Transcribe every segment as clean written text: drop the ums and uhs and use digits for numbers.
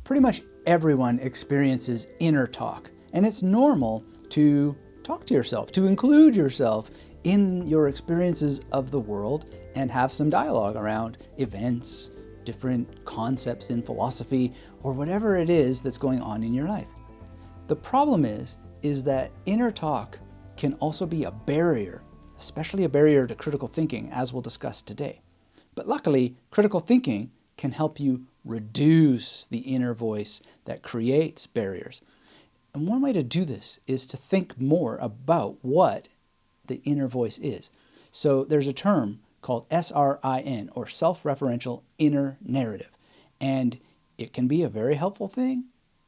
Pretty much everyone experiences inner talk, and it's normal to talk to yourself, to include yourself in your experiences of the world and have some dialogue around events, different concepts in philosophy, or whatever it is that's going on in your life. The problem is that inner talk can also be a barrier, especially a barrier to critical thinking, as we'll discuss today. But luckily, critical thinking can help you reduce the inner voice that creates barriers. And one way to do this is to think more about what the inner voice is. So there's a term called SRIN, or self-referential inner narrative. And it can be a very helpful thing,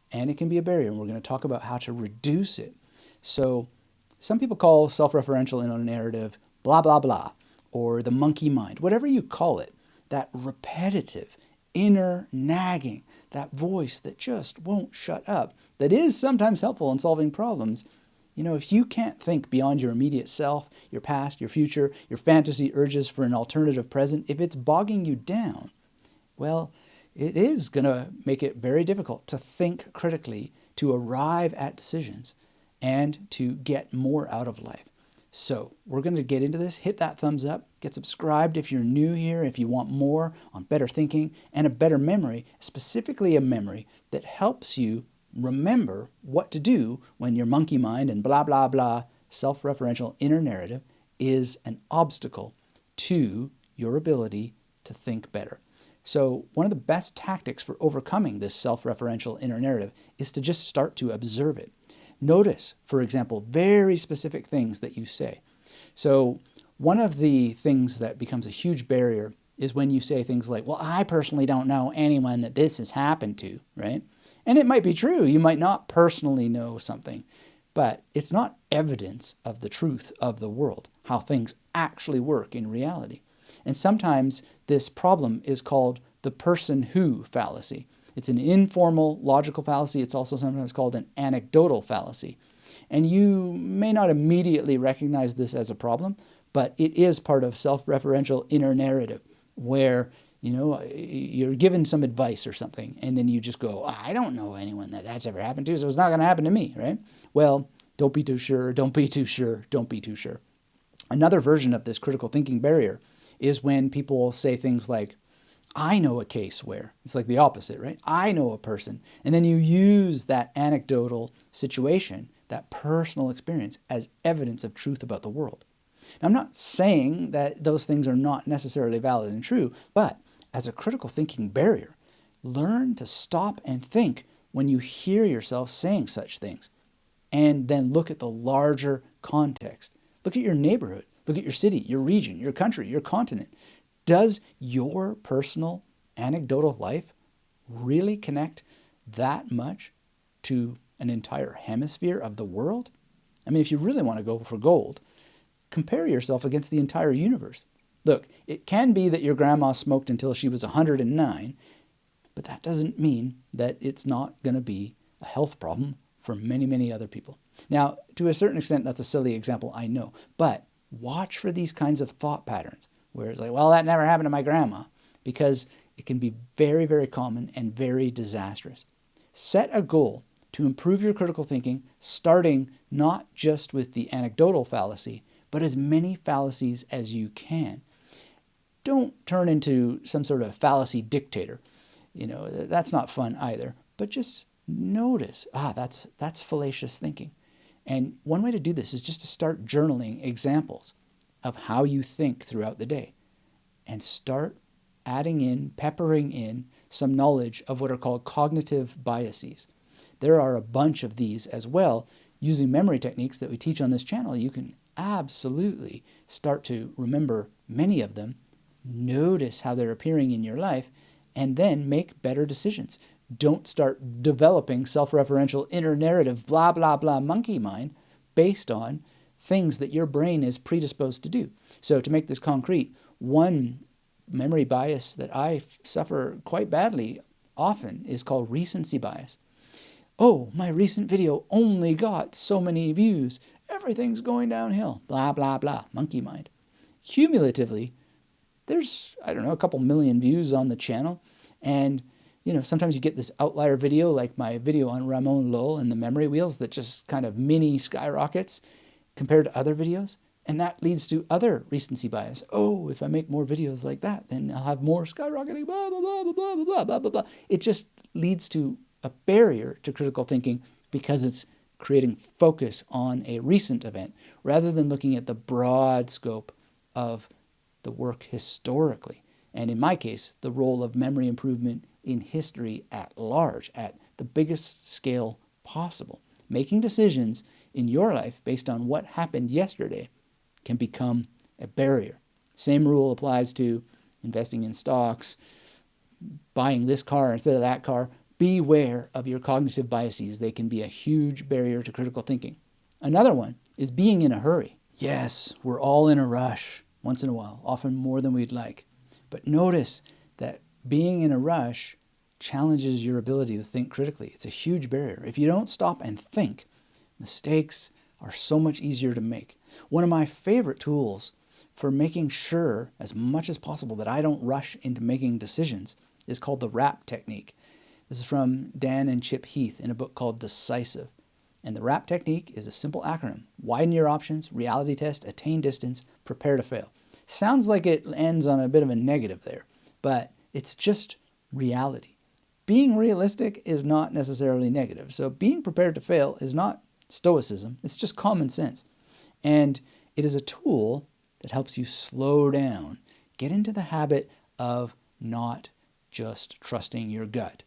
and it can be a barrier. And we're going to talk about how to reduce it. So some people call self-referential inner narrative blah, blah, blah, or the monkey mind, whatever you call it, that repetitive inner nagging, that voice that just won't shut up, that is sometimes helpful in solving problems. You know, if you can't think beyond your immediate self, your past, your future, your fantasy urges for an alternative present, if it's bogging you down, well, it is going to make it very difficult to think critically, to arrive at decisions, and to get more out of life. So we're going to get into this. Hit that thumbs up. Get subscribed if you're new here, if you want more on better thinking and a better memory, specifically a memory that helps you remember what to do when your monkey mind and blah, blah, blah, self-referential inner narrative is an obstacle to your ability to think better. So one of the best tactics for overcoming this self-referential inner narrative is to just start to observe it. Notice, for example, very specific things that you say. So one of the things that becomes a huge barrier is when you say things like, well, I personally don't know anyone that this has happened to, right? And it might be true. You might not personally know something, but it's not evidence of the truth of the world, how things actually work in reality. And sometimes this problem is called the person who fallacy. It's an informal logical fallacy. It's also sometimes called an anecdotal fallacy. And you may not immediately recognize this as a problem, but it is part of self-referential inner narrative where, you know, you're given some advice or something, and then you just go, I don't know anyone that's ever happened to, so it's not going to happen to me, right? Well, don't be too sure, don't be too sure, don't be too sure. Another version of this critical thinking barrier is when people say things like, I know a case where, it's like the opposite, right? I know a person. And then you use that anecdotal situation, that personal experience, as evidence of truth about the world. Now, I'm not saying that those things are not necessarily valid and true, but as a critical thinking barrier, learn to stop and think when you hear yourself saying such things. And then look at the larger context. Look at your neighborhood. Look at your city, your region, your country, your continent. Does your personal anecdotal life really connect that much to an entire hemisphere of the world? I mean, if you really want to go for gold, compare yourself against the entire universe. Look, it can be that your grandma smoked until she was 109, but that doesn't mean that it's not going to be a health problem for many, many other people. Now, to a certain extent, that's a silly example, I know, but watch for these kinds of thought patterns where it's like, well, that never happened to my grandma, because it can be very, very common and very disastrous. Set a goal to improve your critical thinking, starting not just with the anecdotal fallacy, but as many fallacies as you can. Don't turn into some sort of fallacy dictator. You know, that's not fun either, but just notice, that's fallacious thinking. And one way to do this is just to start journaling examples of how you think throughout the day, and start adding in, peppering in some knowledge of what are called cognitive biases. There are a bunch of these as well. Using memory techniques that we teach on this channel, you can absolutely start to remember many of them, notice how they're appearing in your life, and then make better decisions. Don't start developing self-referential inner narrative, blah, blah, blah, monkey mind, based on things that your brain is predisposed to do. So to make this concrete, one memory bias that I suffer quite badly often is called recency bias. Oh, my recent video only got so many views. Everything's going downhill. Blah, blah, blah. Monkey mind. Cumulatively, there's, I don't know, a couple million views on the channel. And sometimes you get this outlier video, like my video on Ramon Lull and the memory wheels, that just kind of mini skyrockets compared to other videos. And that leads to other recency bias. Oh, if I make more videos like that, then I'll have more skyrocketing, blah, blah, blah, blah, blah, blah, blah, blah, blah. It just leads to a barrier to critical thinking because it's creating focus on a recent event rather than looking at the broad scope of the work historically. And in my case, the role of memory improvement in history at large, at the biggest scale possible. Making decisions in your life based on what happened yesterday can become a barrier. Same rule applies to investing in stocks, buying this car instead of that car. Beware of your cognitive biases. They can be a huge barrier to critical thinking. Another one is being in a hurry. Yes, we're all in a rush once in a while, often more than we'd like. But notice that being in a rush challenges your ability to think critically. It's a huge barrier. If you don't stop and think, mistakes are so much easier to make. One of my favorite tools for making sure as much as possible that I don't rush into making decisions is called the WRAP technique. This is from Dan and Chip Heath in a book called Decisive. And the WRAP technique is a simple acronym: widen your options, reality test, attain distance, prepare to fail. Sounds like it ends on a bit of a negative there, but it's just reality. Being realistic is not necessarily negative. So being prepared to fail is not stoicism, it's just common sense. And it is a tool that helps you slow down, get into the habit of not just trusting your gut.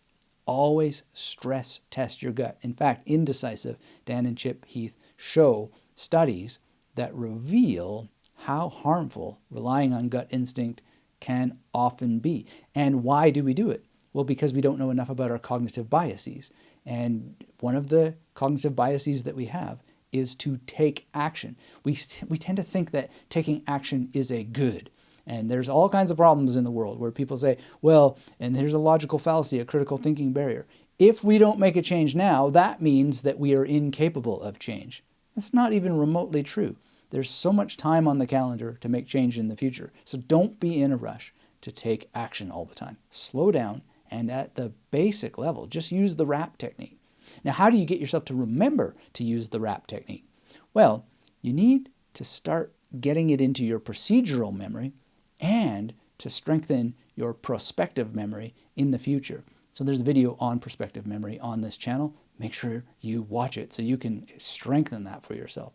Always stress test your gut. In fact, in Decisive, Dan and Chip Heath show studies that reveal how harmful relying on gut instinct can often be. And why do we do it? Well, because we don't know enough about our cognitive biases. And one of the cognitive biases that we have is to take action. We tend to think that taking action is a good. And there's all kinds of problems in the world where people say, well, and here's a logical fallacy, a critical thinking barrier. If we don't make a change now, that means that we are incapable of change. That's not even remotely true. There's so much time on the calendar to make change in the future. So don't be in a rush to take action all the time. Slow down, and at the basic level, just use the WRAP technique. Now, how do you get yourself to remember to use the WRAP technique? Well, you need to start getting it into your procedural memory and to strengthen your prospective memory in the future. So there's a video on prospective memory on this channel. Make sure you watch it so you can strengthen that for yourself.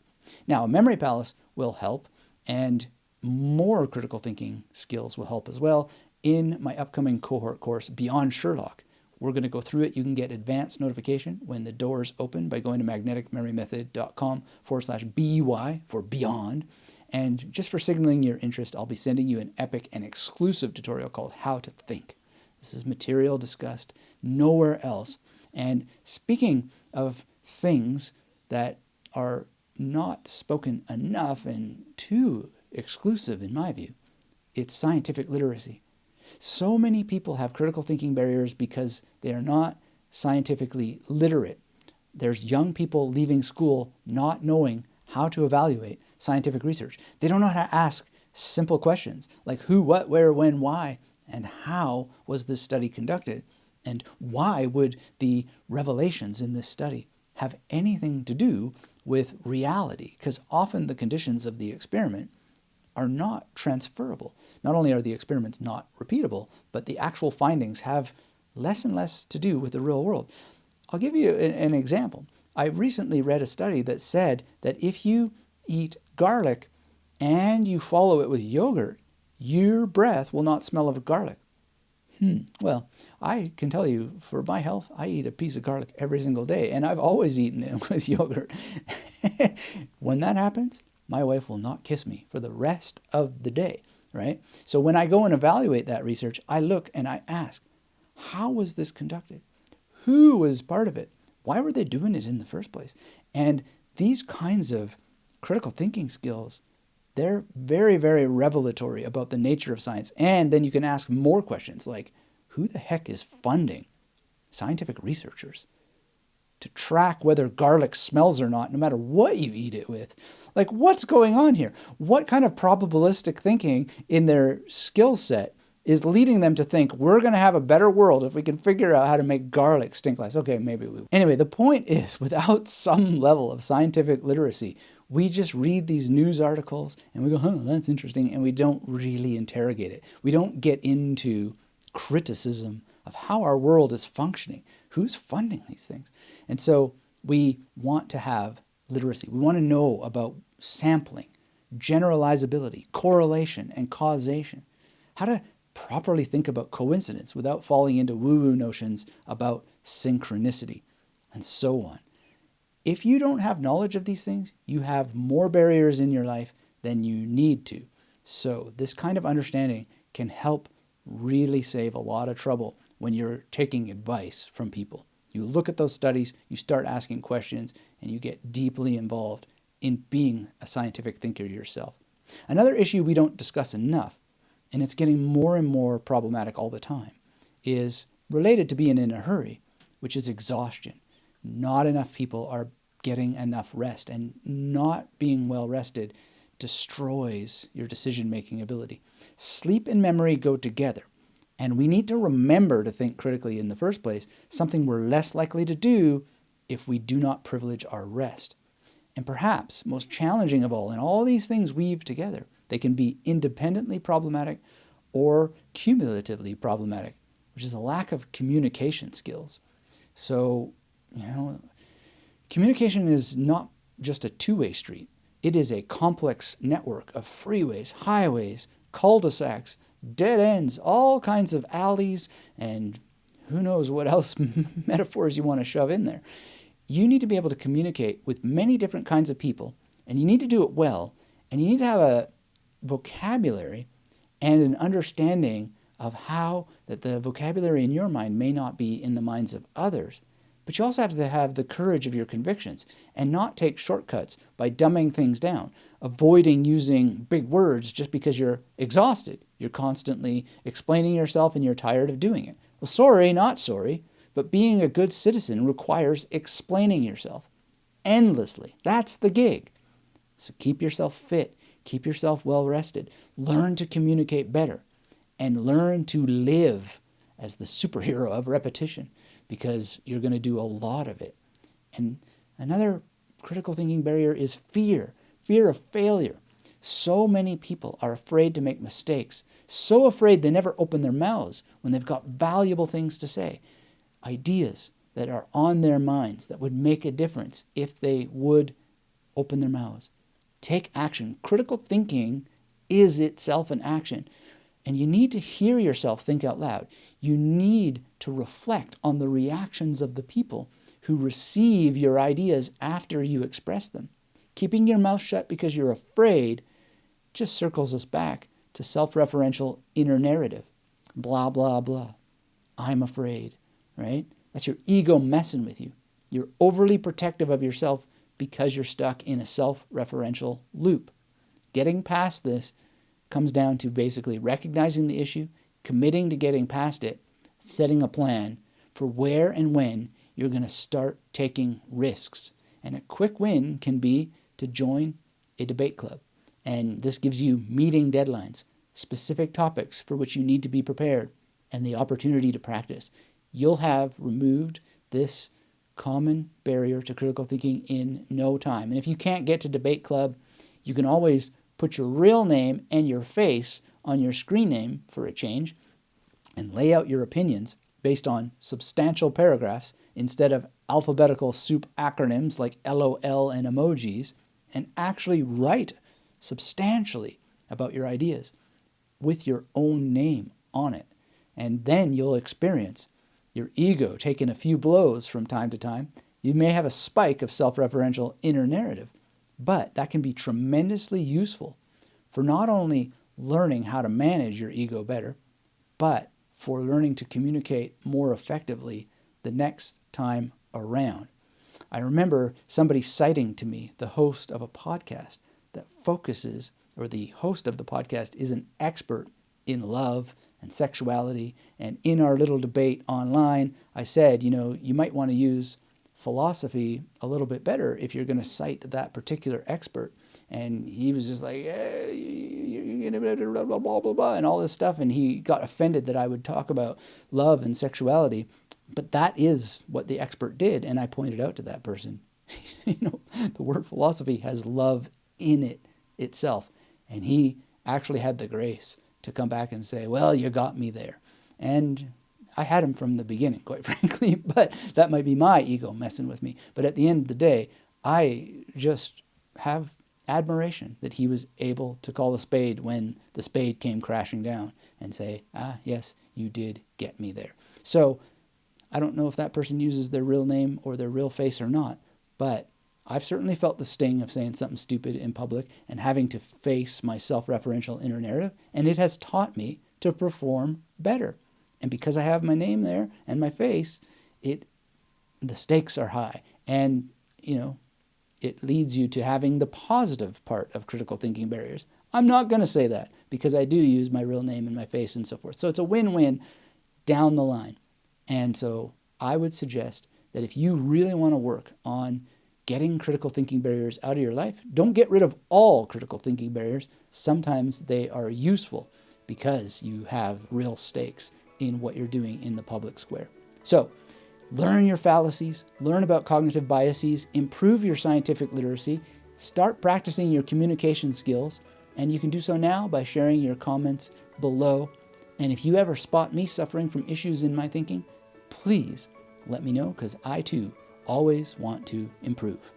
Now, a memory palace will help, and more critical thinking skills will help as well in my upcoming cohort course, Beyond Sherlock. We're going to go through it. You can get advanced notification when the doors open by going to magneticmemorymethod.com/BY for Beyond. And just for signaling your interest, I'll be sending you an epic and exclusive tutorial called How to Think. This is material discussed nowhere else. And speaking of things that are not spoken enough and too exclusive in my view, it's scientific literacy. So many people have critical thinking barriers because they are not scientifically literate. There's young people leaving school not knowing how to evaluate scientific research. They don't know how to ask simple questions like who, what, where, when, why, and how was this study conducted, and why would the revelations in this study have anything to do with reality? Because often the conditions of the experiment are not transferable. Not only are the experiments not repeatable, but the actual findings have less and less to do with the real world. I'll give you an example. I recently read a study that said that if you eat garlic and you follow it with yogurt, your breath will not smell of garlic. Well, I can tell you, for my health, I eat a piece of garlic every single day, and I've always eaten it with yogurt. When that happens, my wife will not kiss me for the rest of the day, right? So when I go and evaluate that research, I look and I ask, how was this conducted? Who was part of it? Why were they doing it in the first place? And these kinds of critical thinking skills, they're very, very revelatory about the nature of science. And then you can ask more questions like, who the heck is funding scientific researchers to track whether garlic smells or not, no matter what you eat it with? Like, what's going on here? What kind of probabilistic thinking in their skill set is leading them to think we're going to have a better world if we can figure out how to make garlic stink less. Okay, maybe we will. Anyway, the point is, without some level of scientific literacy, we just read these news articles and we go, that's interesting, and we don't really interrogate it. We don't get into criticism of how our world is functioning. Who's funding these things? And so we want to have literacy. We want to know about sampling, generalizability, correlation, and causation. How to properly think about coincidence without falling into woo-woo notions about synchronicity, and so on. If you don't have knowledge of these things, you have more barriers in your life than you need to. So this kind of understanding can help really save a lot of trouble when you're taking advice from people. You look at those studies, you start asking questions, and you get deeply involved in being a scientific thinker yourself. Another issue we don't discuss enough, and it's getting more and more problematic all the time, is related to being in a hurry, which is exhaustion. Not enough people are getting enough rest, and not being well rested destroys your decision-making ability. Sleep and memory go together, and we need to remember to think critically in the first place, something we're less likely to do if we do not privilege our rest. And perhaps most challenging of all, and all these things weave together, they can be independently problematic or cumulatively problematic, which is a lack of communication skills. So, communication is not just a two-way street. It is a complex network of freeways, highways, cul-de-sacs, dead ends, all kinds of alleys, and who knows what else metaphors you want to shove in there. You need to be able to communicate with many different kinds of people, and you need to do it well, and you need to have a vocabulary and an understanding of how that the vocabulary in your mind may not be in the minds of others. But you also have to have the courage of your convictions and not take shortcuts by dumbing things down, avoiding using big words just because you're exhausted. You're constantly explaining yourself and you're tired of doing it. Well, sorry, not sorry, but being a good citizen requires explaining yourself endlessly. That's the gig. So keep yourself fit, keep yourself well rested, learn to communicate better, and learn to live as the superhero of repetition, because you're going to do a lot of it. And another critical thinking barrier is fear of failure. So many people are afraid to make mistakes, so afraid they never open their mouths when they've got valuable things to say, ideas that are on their minds that would make a difference if they would open their mouths. Take action. Critical thinking is itself an action. And you need to hear yourself think out loud. You need to reflect on the reactions of the people who receive your ideas after you express them. Keeping your mouth shut because you're afraid just circles us back to self-referential inner narrative. Blah, blah, blah. I'm afraid, right? That's your ego messing with you. You're overly protective of yourself because you're stuck in a self-referential loop. Getting past this comes down to basically recognizing the issue, committing to getting past it, setting a plan for where and when you're going to start taking risks. And a quick win can be to join a debate club. And this gives you meeting deadlines, specific topics for which you need to be prepared, and the opportunity to practice. You'll have removed this common barrier to critical thinking in no time. And if you can't get to debate club, you can always put your real name and your face on your screen name for a change, and lay out your opinions based on substantial paragraphs instead of alphabetical soup acronyms like LOL and emojis, and actually write substantially about your ideas with your own name on it. And then you'll experience your ego taking a few blows from time to time. You may have a spike of self-referential inner narrative, but that can be tremendously useful for not only learning how to manage your ego better, but for learning to communicate more effectively the next time around. I remember somebody citing to me the host of a podcast that focuses, or the host of the podcast is an expert in love and sexuality. And in our little debate online, I said, you might want to use philosophy a little bit better if you're going to cite that particular expert. and he was just like, blah, blah, blah, blah, blah, and all this stuff. And he got offended that I would talk about love and sexuality. But that is what the expert did. And I pointed out to that person, the word philosophy has love in it itself. And he actually had the grace to come back and say, well, you got me there. And I had him from the beginning, quite frankly, but that might be my ego messing with me. But at the end of the day, I just have admiration that he was able to call a spade when the spade came crashing down and say, yes, you did get me there. So I don't know if that person uses their real name or their real face or not, but I've certainly felt the sting of saying something stupid in public and having to face my self-referential inner narrative, and it has taught me to perform better. And because I have my name there and my face, the stakes are high. And, it leads you to having the positive part of critical thinking barriers. I'm not going to say that because I do use my real name and my face and so forth. So it's a win-win down the line. And so I would suggest that if you really want to work on getting critical thinking barriers out of your life, don't get rid of all critical thinking barriers. Sometimes they are useful because you have real stakes in what you're doing in the public square. So learn your fallacies, learn about cognitive biases, improve your scientific literacy, start practicing your communication skills, and you can do so now by sharing your comments below. And if you ever spot me suffering from issues in my thinking, please let me know, because I too always want to improve.